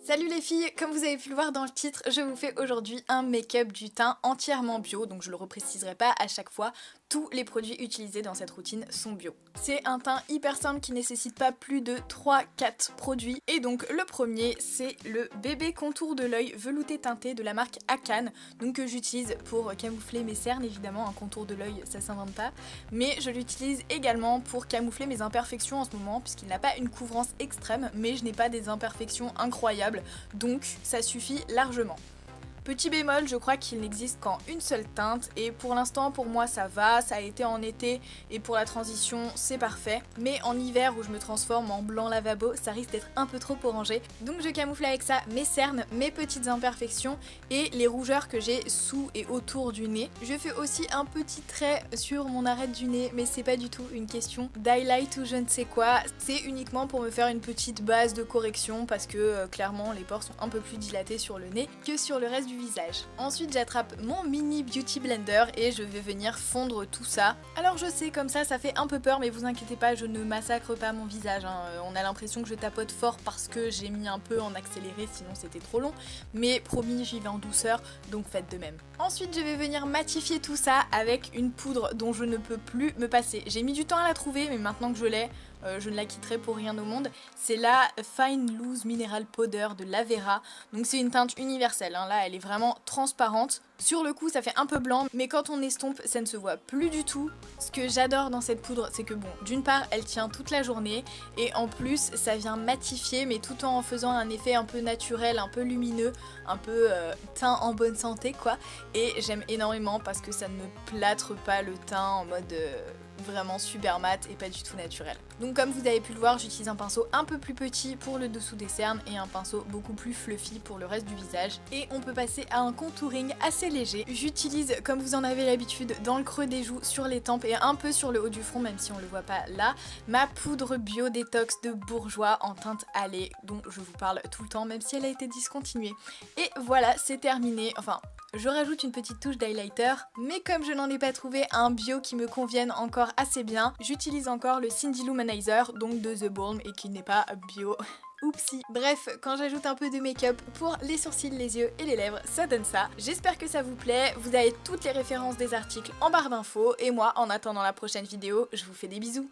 Salut les filles, comme vous avez pu le voir dans le titre, je vous fais aujourd'hui un make-up du teint entièrement bio, donc je le repréciserai pas à chaque fois, tous les produits utilisés dans cette routine sont bio. C'est un teint hyper simple qui nécessite pas plus de 3-4 produits, et donc le premier c'est le bébé contour de l'œil velouté teinté de la marque Akan, donc que j'utilise pour camoufler mes cernes, évidemment un contour de l'œil ça s'invente pas, mais je l'utilise également pour camoufler mes imperfections en ce moment, puisqu'il n'a pas une couvrance extrême, mais je n'ai pas des imperfections incroyables, donc ça suffit largement. Petit bémol, je crois qu'il n'existe qu'en une seule teinte et pour l'instant pour moi ça va, ça a été en été et pour la transition c'est parfait, mais en hiver où je me transforme en blanc lavabo ça risque d'être un peu trop orangé, donc je camoufle avec ça mes cernes, mes petites imperfections et les rougeurs que j'ai sous et autour du nez. Je fais aussi un petit trait sur mon arête du nez, mais c'est pas du tout une question d'highlight ou je ne sais quoi, c'est uniquement pour me faire une petite base de correction parce que clairement les pores sont un peu plus dilatés sur le nez que sur le reste du visage. Ensuite j'attrape mon mini beauty blender et je vais venir fondre tout ça. Alors je sais comme ça fait un peu peur, mais vous inquiétez pas, je ne massacre pas mon visage, hein. On a l'impression que je tapote fort parce que j'ai mis un peu en accéléré sinon c'était trop long, mais promis j'y vais en douceur, donc faites de même. Ensuite je vais venir matifier tout ça avec une poudre dont je ne peux plus me passer. J'ai mis du temps à la trouver mais maintenant que je l'ai, je ne la quitterai pour rien au monde. C'est la Fine Loose Mineral Powder de Lavera. Donc c'est une teinte universelle, hein. Là elle est vraiment transparente. Sur le coup ça fait un peu blanc, mais quand on estompe ça ne se voit plus du tout. Ce que j'adore dans cette poudre c'est que bon, d'une part elle tient toute la journée et en plus ça vient matifier mais tout en faisant un effet un peu naturel, un peu lumineux, un peu teint en bonne santé quoi. Et j'aime énormément parce que ça ne me plâtre pas le teint en mode vraiment super mat et pas du tout naturel. Donc comme vous avez pu le voir, j'utilise un pinceau un peu plus petit pour le dessous des cernes et un pinceau beaucoup plus fluffy pour le reste du visage. Et on peut passer à un contouring assez léger. J'utilise, comme vous en avez l'habitude, dans le creux des joues, sur les tempes et un peu sur le haut du front, même si on le voit pas là, ma poudre bio détox de Bourjois en teinte allée, dont je vous parle tout le temps, même si elle a été discontinuée. Et voilà, c'est terminé. Enfin, je rajoute une petite touche d'highlighter, mais comme je n'en ai pas trouvé un bio qui me convienne encore assez bien, j'utilise encore le Cindy Luminizer, donc de The Balm, et qui n'est pas bio. Oupsie. Bref, quand j'ajoute un peu de make-up pour les sourcils, les yeux et les lèvres, ça donne ça. J'espère que ça vous plaît, vous avez toutes les références des articles en barre d'infos, et moi, en attendant la prochaine vidéo, je vous fais des bisous.